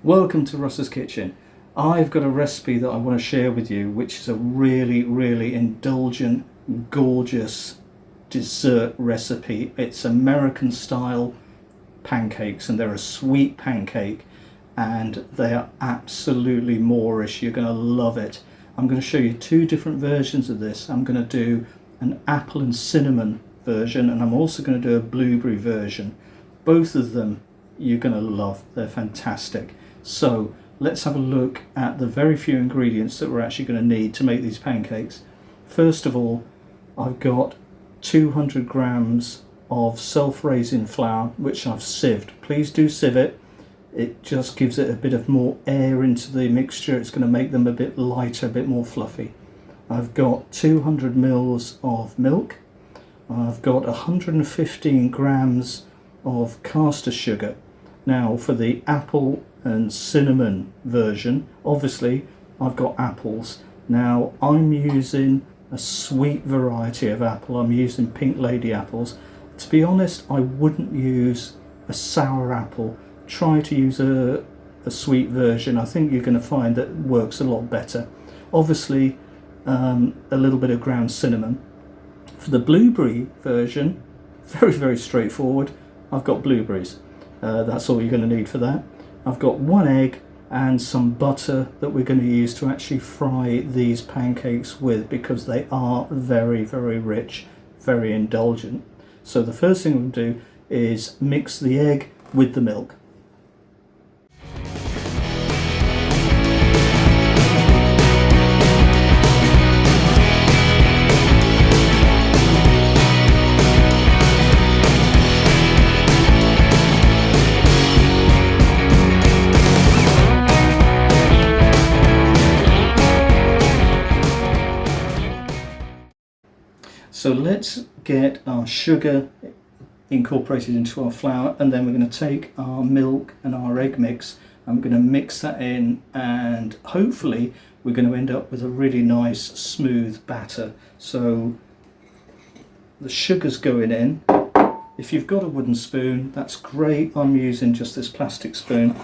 Welcome to Russ's Kitchen. I've got a recipe that I want to share with you, which is a really indulgent, gorgeous dessert recipe. It's American style pancakes, and they're a sweet pancake and they are absolutely Moorish. You're going to love it. I'm going to show you two different versions of this. I'm going to do an apple and cinnamon version, and I'm also going to do a blueberry version. Both of them you're going to love. They're fantastic. So let's have a look at the very few ingredients that we're actually going to need to make these pancakes. First of all, I've got 200 grams of self-raising flour, which I've sieved. Please do sieve it. It just gives it a bit of more air into the mixture. It's going to make them a bit lighter, a bit more fluffy. I've got 200 mils of milk. I've got 115 grams of caster sugar. Now for the apple and cinnamon version, obviously I've got apples. Now I'm using a sweet variety of apple. I'm using Pink Lady apples. To be honest, I wouldn't use a sour apple. Try to use a sweet version. I think you're going to find that it works a lot better. Obviously a little bit of ground cinnamon. For the blueberry version, very straightforward. I've got blueberries. That's all you're going to need for that. I've got one egg and some butter that we're going to use to actually fry these pancakes with, because they are very rich, very indulgent. So the first thing we'll do is mix the egg with the milk. So let's get our sugar incorporated into our flour, and then we're going to take our milk and our egg mix. I'm going to mix that in, and hopefully we're going to end up with a really nice smooth batter. So the sugar's going in. If you've got a wooden spoon, that's great. I'm using just this plastic spoon,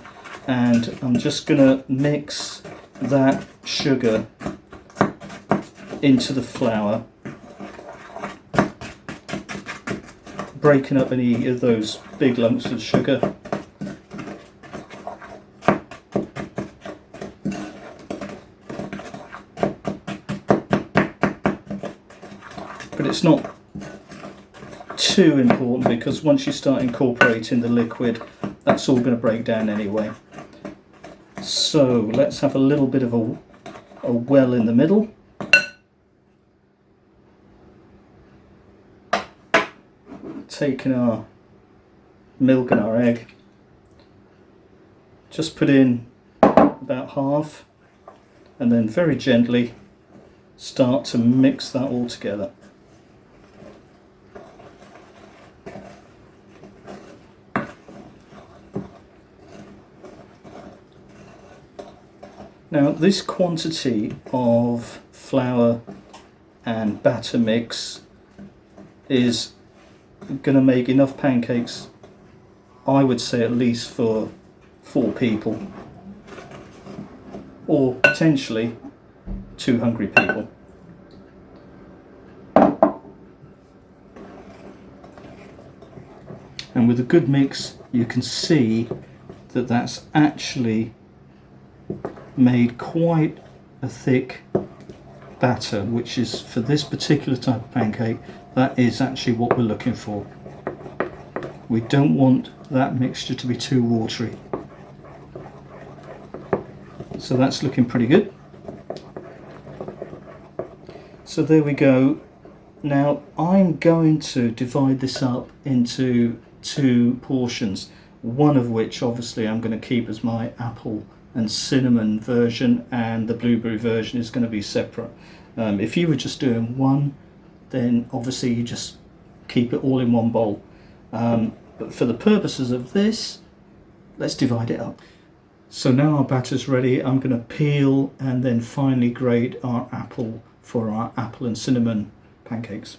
and I'm just going to mix that sugar into the flour, breaking up any of those big lumps of sugar. But it's not too important, because once you start incorporating the liquid, that's all going to break down anyway. So let's have a little bit of a well in the middle. Taking our milk and our egg, just put in about half, and then very gently start to mix that all together. Now this quantity of flour and batter mix is going to make enough pancakes, I would say, at least for 4 people, or potentially 2 hungry people. And with a good mix, you can see that that's actually made quite a thick batter, which is, for this particular type of pancake, that is actually what we're looking for. We don't want that mixture to be too watery. So that's looking pretty good. So there we go. Now I'm going to divide this up into 2 portions, one of which obviously I'm going to keep as my apple and cinnamon version, and the blueberry version is going to be separate. If you were just doing one, then obviously you just keep it all in one bowl. But for the purposes of this, let's divide it up. So now our batter's ready. I'm going to peel and then finely grate our apple for our apple and cinnamon pancakes.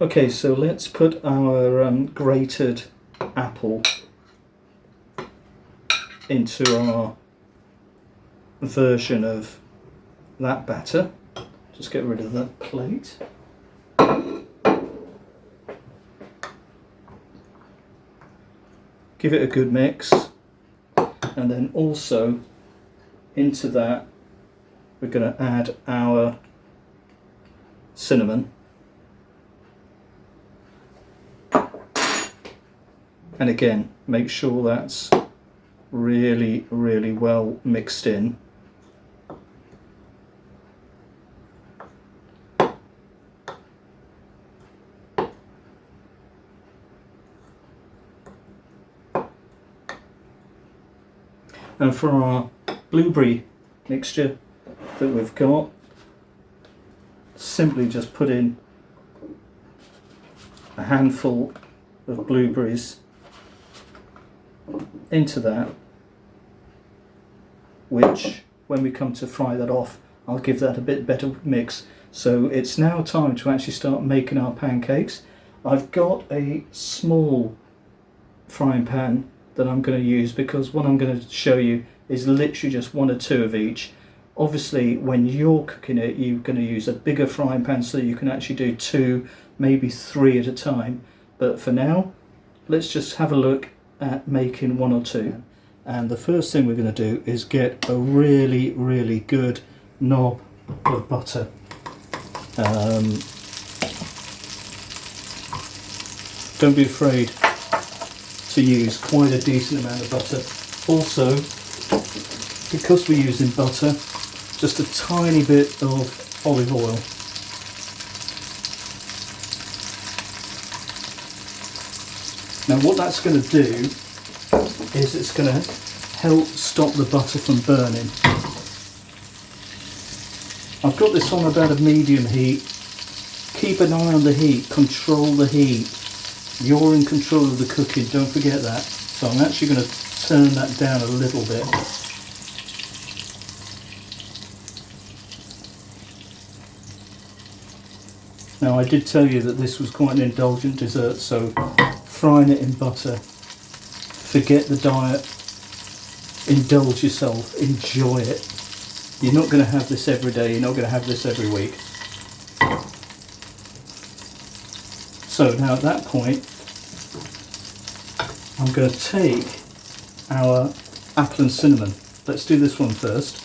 Okay, so let's put our grated apple into our version of that batter. Just get rid of that plate. Give it a good mix, and then also into that we're going to add our cinnamon. And again, make sure that's really, really well mixed in. And for our blueberry mixture that we've got, simply just put in a handful of blueberries into that, which when we come to fry that off, I'll give that a bit better mix. So it's now time to actually start making our pancakes. I've got a small frying pan that I'm going to use because what I'm going to show you is literally just one or two of each. Obviously when you're cooking it, you're going to use a bigger frying pan so you can actually do 2, maybe 3 at a time, but for now let's just have a look at making 1 or 2. And the first thing we're going to do is get a really, really good knob of butter. Don't be afraid to use quite a decent amount of butter. Also, because we're using butter, just a tiny bit of olive oil. Now what that's going to do is it's going to help stop the butter from burning. I've got this on about a medium heat. Keep an eye on the heat, control the heat. You're in control of the cooking, don't forget that. So I'm actually going to turn that down a little bit. Now I did tell you that this was quite an indulgent dessert, so frying it in butter, forget the diet, indulge yourself, enjoy it. You're not going to have this every day, you're not going to have this every week. So now at that point, I'm going to take our apple and cinnamon. Let's do this one first.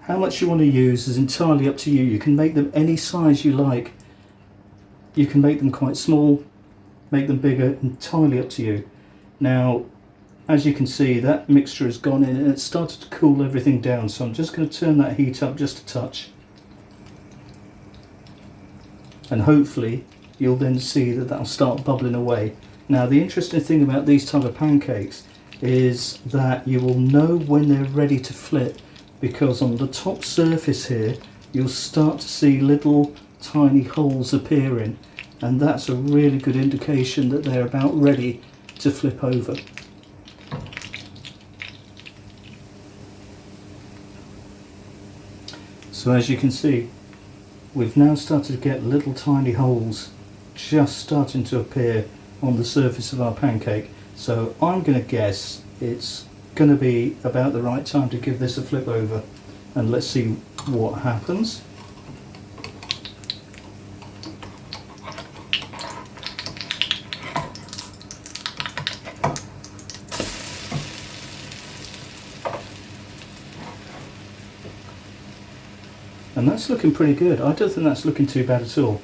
How much you want to use is entirely up to you. You can make them any size you like. You can make them quite small, make them bigger, entirely up to you. Now, as you can see, that mixture has gone in and it's started to cool everything down, so I'm just going to turn that heat up just a touch. And hopefully you'll then see that that'll start bubbling away. Now the interesting thing about these type of pancakes is that you will know when they're ready to flip, because on the top surface here you'll start to see little tiny holes appearing, and that's a really good indication that they're about ready to flip over. So as you can see, we've now started to get little tiny holes just starting to appear on the surface of our pancake. So I'm going to guess it's going to be about the right time to give this a flip over, and let's see what happens. And that's looking pretty good. I don't think that's looking too bad at all.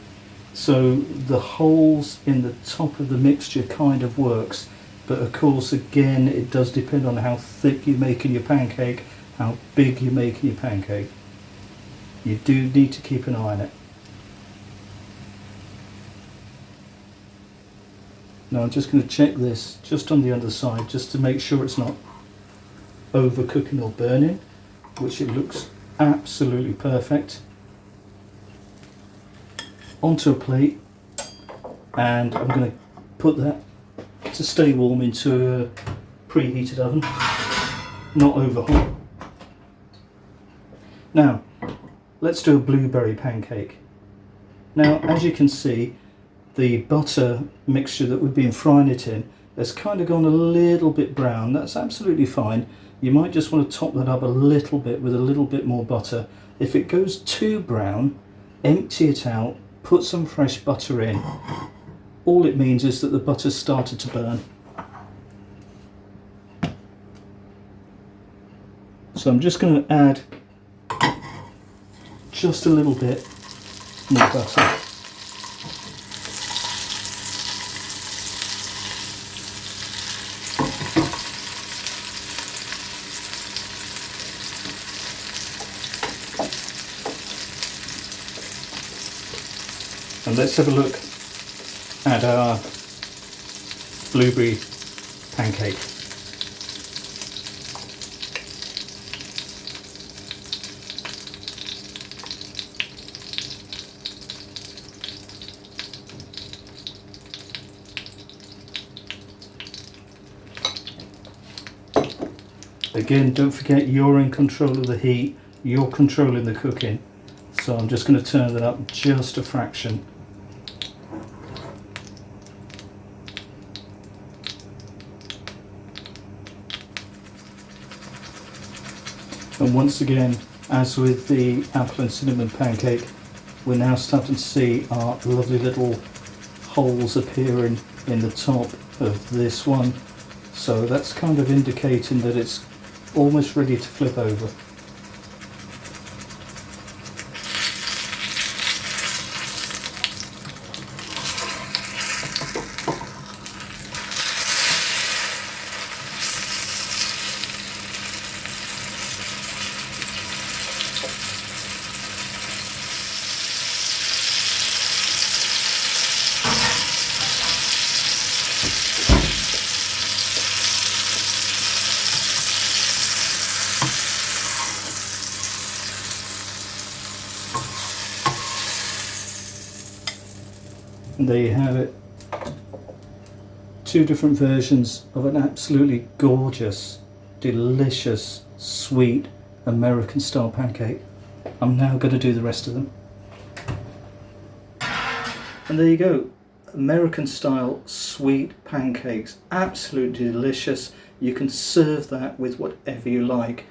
So the holes in the top of the mixture kind of works, but of course again it does depend on how thick you're making your pancake, how big you're making your pancake. You do need to keep an eye on it. Now I'm just going to check this just on the underside just to make sure it's not overcooking or burning, which it looks absolutely perfect. Onto a plate, and I'm going to put that to stay warm into a preheated oven, not over hot. Now, let's do a blueberry pancake. Now, as you can see, the butter mixture that we've been frying it in has kind of gone a little bit brown. That's absolutely fine. You might just want to top that up a little bit with a little bit more butter. If it goes too brown, empty it out, put some fresh butter in. All it means is that the butter's started to burn. So I'm just going to add just a little bit more butter. And let's have a look at our blueberry pancake. Again, don't forget you're in control of the heat, you're controlling the cooking. So I'm just going to turn that up just a fraction. And once again, as with the apple and cinnamon pancake, we're now starting to see our lovely little holes appearing in the top of this one. So that's kind of indicating that it's almost ready to flip over. And there you have it. Two different versions of an absolutely gorgeous, delicious, sweet American style pancake. I'm now going to do the rest of them. And there you go. American style sweet pancakes. Absolutely delicious. You can serve that with whatever you like.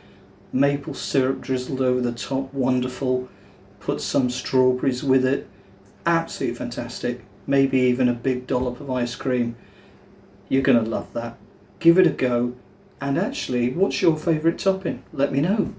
Maple syrup drizzled over the top, wonderful. Put some strawberries with it. Absolutely fantastic. Maybe even a big dollop of ice cream. You're going to love that. Give it a go. And actually, what's your favourite topping? Let me know.